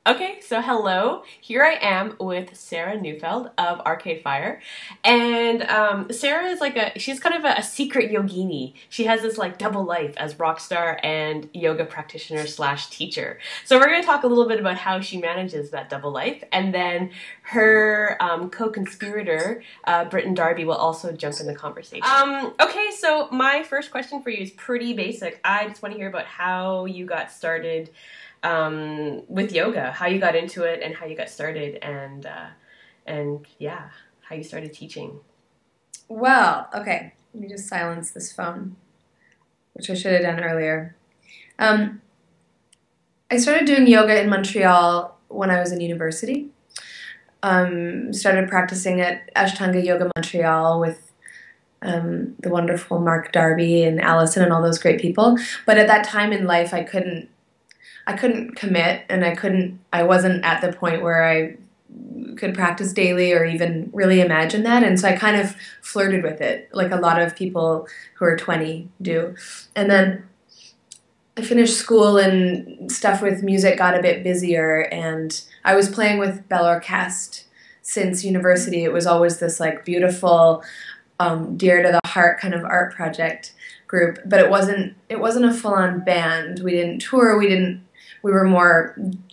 Okay, so hello. Here I am with Sarah Neufeld of Arcade Fire. And Sarah is she's kind of a secret yogini. She has this like double life as rock star and yoga practitioner slash teacher. So we're going to talk a little bit about how she manages that double life. And then her co-conspirator, Britton Darby, will also jump in the conversation. Okay, so my first question for you is pretty basic. I just want to hear about how you got started with yoga, how you got into it and how you got started, and yeah, how you started teaching. Well, okay, let me just silence this phone, which I should have done earlier. I started doing yoga in Montreal when I was in university. Started practicing at Ashtanga Yoga Montreal with the wonderful Mark Darby and Allison and all those great people. But at that time in life, I couldn't commit, and I wasn't at the point where I could practice daily or even really imagine that. And so I kind of flirted with it, like a lot of people who are 20 do. And then I finished school and stuff with music got a bit busier, and I was playing with Bell Orchestre since university. It was always this like beautiful, dear to the heart kind of art project group, but it wasn't a full-on band. We didn't tour,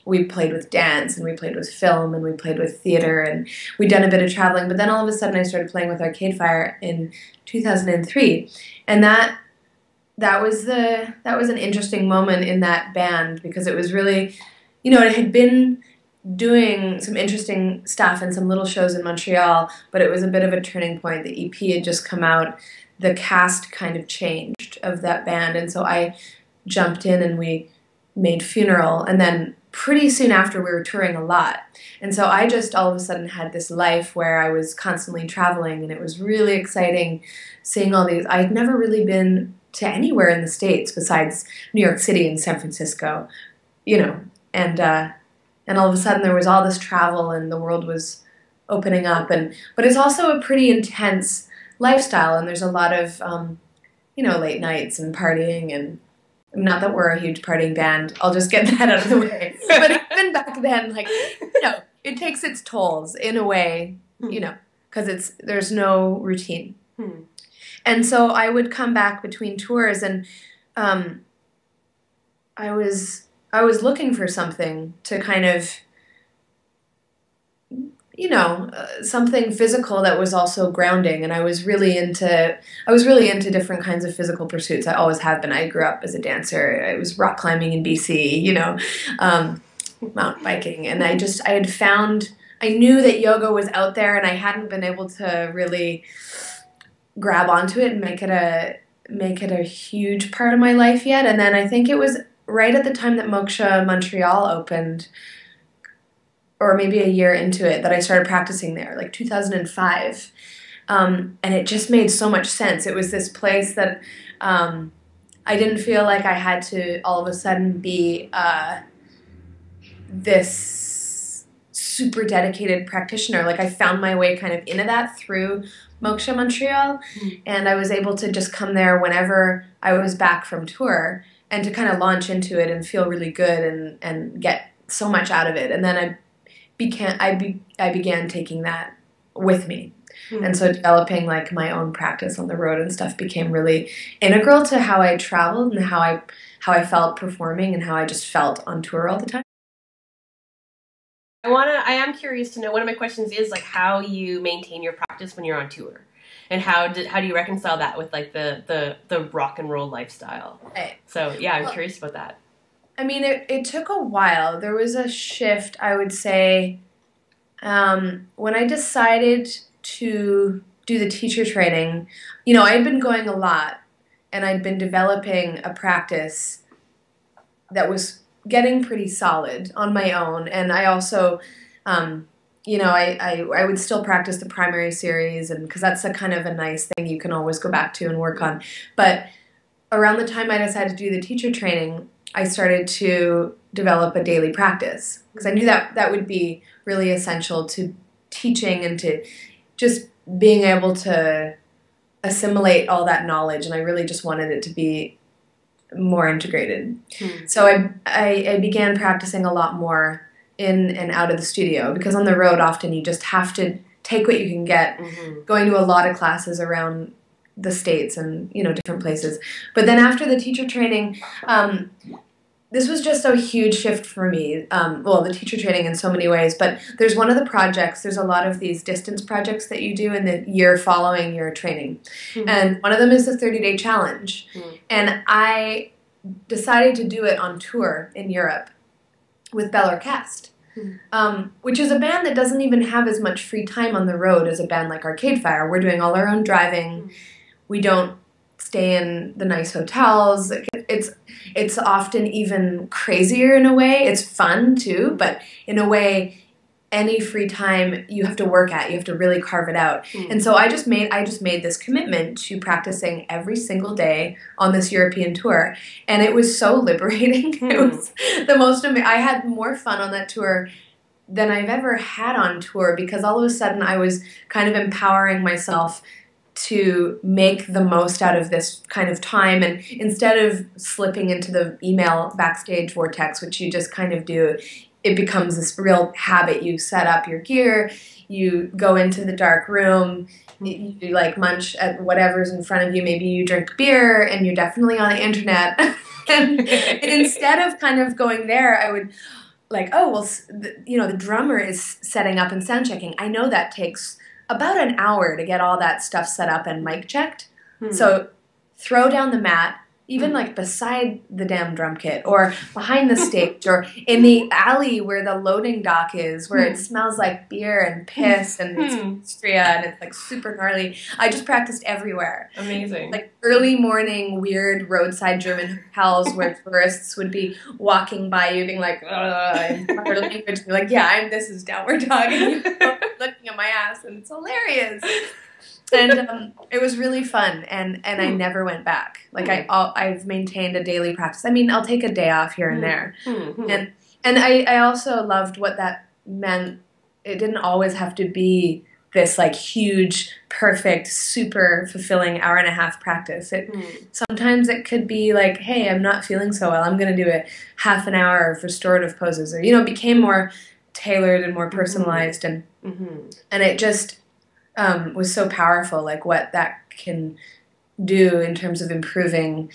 we played with dance, and we played with film, and we played with theater, and we'd done a bit of traveling. But then all of a sudden I started playing with Arcade Fire in 2003. And that was an interesting moment in that band, because it was really, it had been doing some interesting stuff and some little shows in Montreal, but it was a bit of a turning point. The EP had just come out. The cast kind of changed of that band, and so I jumped in and we made Funeral, and then pretty soon after we were touring a lot. And so I just all of a sudden had this life where I was constantly traveling, and it was really exciting seeing all these. I had never really been to anywhere in the States besides New York City and San Francisco, and all of a sudden there was all this travel and the world was opening up, but it's also a pretty intense lifestyle, and there's a lot of late nights and partying, and not that we're a huge partying band, I'll just get that out of the way. But even back then, it takes its tolls in a way, because there's no routine. And so I would come back between tours, and I was looking for something to kind of, something physical that was also grounding. And I was really into different kinds of physical pursuits. I always have been. I grew up as a dancer. I was rock climbing in BC, mountain biking. And I knew that yoga was out there, and I hadn't been able to really grab onto it and make it a huge part of my life yet. And then I think it was right at the time that Moksha Montreal opened, or maybe a year into it, that I started practicing there, like 2005. And it just made so much sense. It was this place that I didn't feel like I had to all of a sudden be this super dedicated practitioner. Like I found my way kind of into that through Moksha Montreal, and I was able to just come there whenever I was back from tour and to kind of launch into it and feel really good and get so much out of it. And then I began taking that with me. And so developing like my own practice on the road and stuff became really integral to how I traveled and how I felt performing and how I just felt on tour all the time. I am curious to know, one of my questions is like how you maintain your practice when you're on tour, and how do you reconcile that with like the rock and roll lifestyle? Right. So yeah, I'm curious about that. I mean, it took a while. There was a shift, I would say, when I decided to do the teacher training. I had been going a lot, and I'd been developing a practice that was getting pretty solid on my own. And I also, I would still practice the primary series, and because that's a kind of a nice thing you can always go back to and work on. But around the time I decided to do the teacher training, I started to develop a daily practice, because I knew that would be really essential to teaching and to just being able to assimilate all that knowledge, and I really just wanted it to be more integrated. So I began practicing a lot more in and out of the studio, because on the road often you just have to take what you can get, going to a lot of classes around the States and, different places. But then after the teacher training, this was just a huge shift for me. The teacher training in so many ways, but there's one of the projects, there's a lot of these distance projects that you do in the year following your training. And one of them is the 30-day challenge. And I decided to do it on tour in Europe with Bell Orchestre. Which is a band that doesn't even have as much free time on the road as a band like Arcade Fire. We're doing all our own driving. We don't stay in the nice hotels. It's often even crazier in a way. It's fun too, but in a way, any free time you have to work at, you have to really carve it out. And so I just made this commitment to practicing every single day on this European tour, and it was so liberating. It was the most amazing. I had more fun on that tour than I've ever had on tour, because all of a sudden I was kind of empowering myself to make the most out of this kind of time, and instead of slipping into the email backstage vortex, which you just kind of do, it becomes this real habit. You set up your gear, you go into the dark room, you like munch at whatever's in front of you, maybe you drink beer, and you're definitely on the internet. and instead of kind of going there, I would the drummer is setting up and sound checking. I know that takes about an hour to get all that stuff set up and mic checked. So throw down the mat, even like beside the damn drum kit, or behind the stage, or in the alley where the loading dock is, where it smells like beer and piss and it's Austria and it's like super gnarly. I just practiced everywhere. Amazing. Like early morning weird roadside German hotels where tourists would be walking by you being like, in proper language, and be like, this is downward dog, and you looking at my ass, and it's hilarious. And it was really fun, and I never went back. Like I've maintained a daily practice. I mean, I'll take a day off here and there, and I also loved what that meant. It didn't always have to be this like huge, perfect, super fulfilling hour and a half practice. Sometimes it could be like, hey, I'm not feeling so well. I'm going to do a half an hour of restorative poses, or it became more tailored and more personalized, and it just was so powerful, like what that can do in terms of improving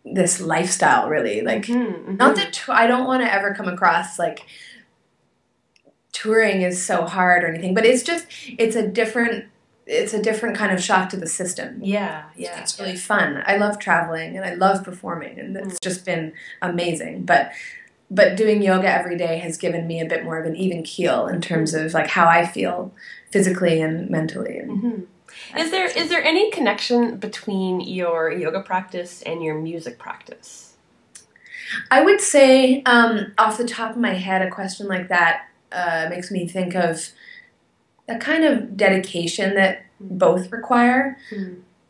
this lifestyle, really. Like, not that I don't want to ever come across like touring is so hard or anything, but it's a different kind of shock to the system. It's really fun. I love traveling and I love performing, and it's just been amazing. But doing yoga every day has given me a bit more of an even keel in terms of like how I feel physically and mentally. And Is there any connection between your yoga practice and your music practice? I would say, off the top of my head, a question like that makes me think of a kind of dedication that both require.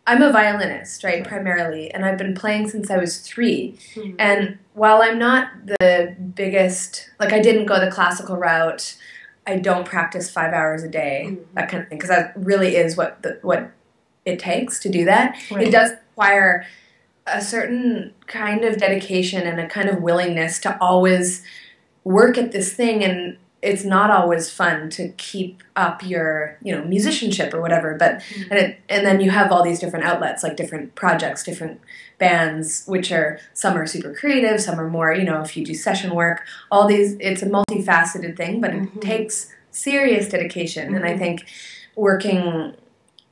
I'm a violinist, right, primarily, and I've been playing since I was 3. And while I'm not the biggest, like I didn't go the classical route, I don't practice 5 hours a day, that kind of thing, because that really is what it takes to do that. Right. It does require a certain kind of dedication and a kind of willingness to always work at this thing, and it's not always fun to keep up your, musicianship or whatever, but, and then you have all these different outlets, like different projects, different bands, which some are super creative, some are more, if you do session work, all these, it's a multifaceted thing, but it takes serious dedication. And I think working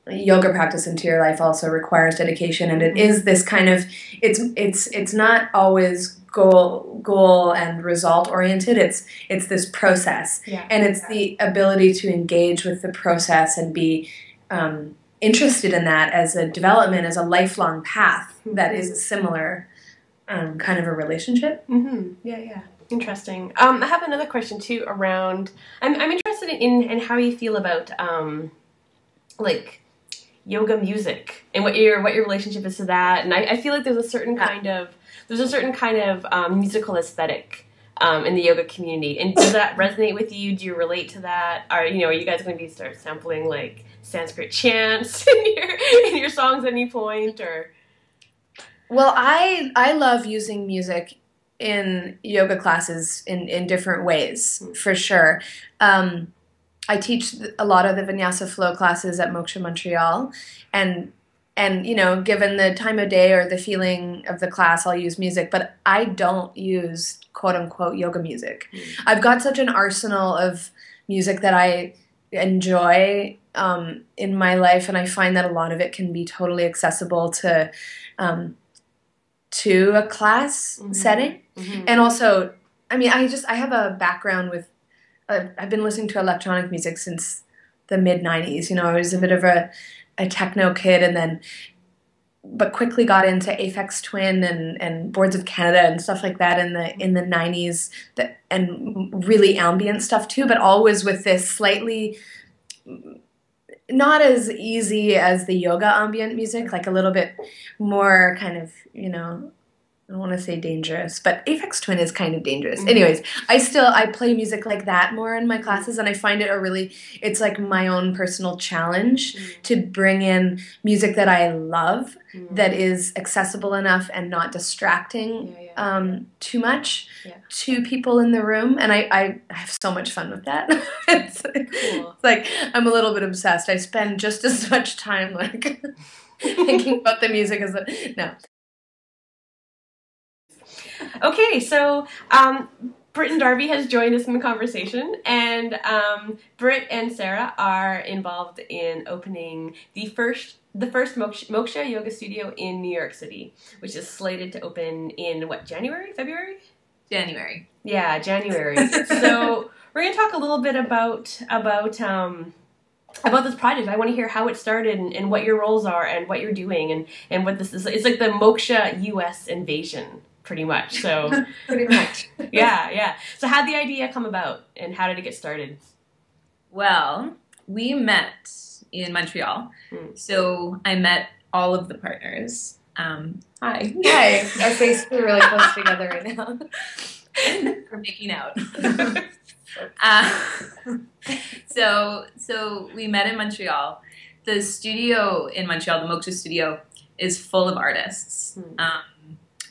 yoga practice into your life also requires dedication, and it is this kind of, it's not always goal and result oriented. It's this process, and it's the ability to engage with the process and be interested in that as a development, as a lifelong path that is a similar kind of a relationship. Interesting. I have another question too around, I'm interested in how you feel about like yoga music and what your relationship is to that. And I feel like there's a certain kind of musical aesthetic in the yoga community. And does that resonate with you? Do you relate to that? Are you guys going to start sampling like Sanskrit chants in your songs at any point? Or well, I love using music in yoga classes in different ways, for sure. I teach a lot of the Vinyasa flow classes at Moksha Montreal, and given the time of day or the feeling of the class, I'll use music, but I don't use quote unquote yoga music. I've got such an arsenal of music that I enjoy in my life, and I find that a lot of it can be totally accessible to a class setting. And also, I mean, I have a background with I've been listening to electronic music since the mid-90s. I was a bit of a techno kid, but quickly got into Aphex Twin and Boards of Canada and stuff like that in the 90s, and really ambient stuff too, but always with this slightly not as easy as the yoga ambient music, like a little bit more kind of, I don't want to say dangerous, but Aphex Twin is kind of dangerous. Anyways, I play music like that more in my classes, and I find it it's like my own personal challenge to bring in music that I love, that is accessible enough and not distracting too much to people in the room. And I have so much fun with that. It's like I'm a little bit obsessed. I spend just as much time like thinking about the music as no. Okay, so Britt and Darby has joined us in the conversation, and Britt and Sarah are involved in opening the first Moksha Yoga studio in New York City, which is slated to open in January, February? January. Yeah, January. So we're going to talk a little bit about this project. I want to hear how it started and what your roles are and what you're doing and what this is. It's like the Moksha US invasion, pretty much. So pretty much. Yeah. So how'd the idea come about, and how did it get started? Well, we met in Montreal. So I met all of the partners. Hi. Our faces are really close together right now. We're making out. So we met in Montreal. The studio in Montreal, the Moksha studio, is full of artists.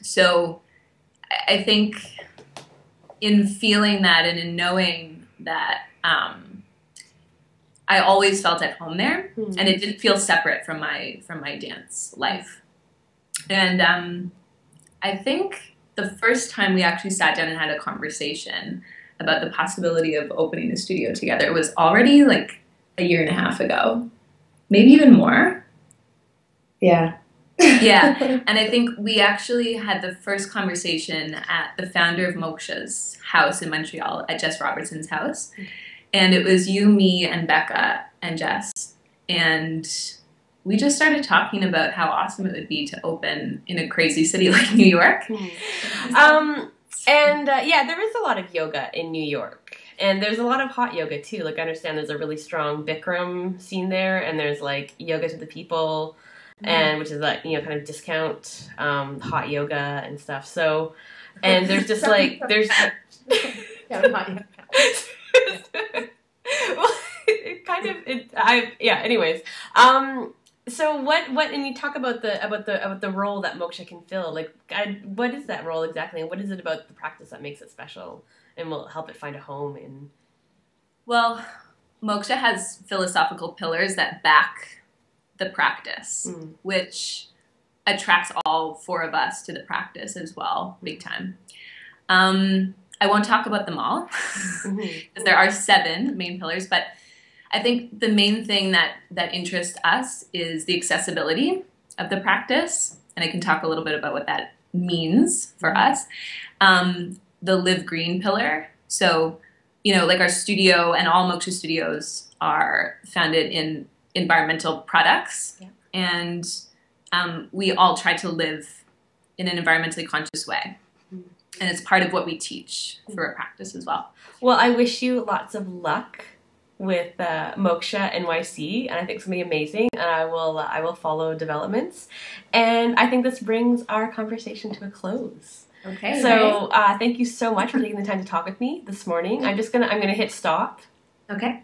So I think in feeling that and in knowing that, I always felt at home there, and it didn't feel separate from my dance life. And I think the first time we actually sat down and had a conversation about the possibility of opening a studio together was already like a year and a half ago, maybe even more. Yeah. Yeah, and I think we actually had the first conversation at the founder of Moksha's house in Montreal, at Jess Robertson's house. And it was you, me, and Becca, and Jess. And we just started talking about how awesome it would be to open in a crazy city like New York. There is a lot of yoga in New York. And there's a lot of hot yoga, too. Like, I understand there's a really strong Bikram scene there, and there's, like, yoga to the people, and which is, like, kind of discount hot yoga and stuff. So, and there's just, like, there's... Well, anyways. So what, and you talk about the role that Moksha can fill. Like, what is that role exactly, and what is it about the practice that makes it special and will help it find a home in? Well, Moksha has philosophical pillars that back the practice, which attracts all four of us to the practice as well, big time. I won't talk about them all, because there are 7 main pillars, but I think the main thing that interests us is the accessibility of the practice, and I can talk a little bit about what that means for us. The live green pillar, so, like our studio and all Moksha studios are founded in environmental products, and we all try to live in an environmentally conscious way. And it's part of what we teach for our practice as well. Well, I wish you lots of luck with Moksha NYC, and I think it's going to be amazing, and I will follow developments. And I think this brings our conversation to a close. Okay. So thank you so much for taking the time to talk with me this morning. I'm gonna hit stop. Okay.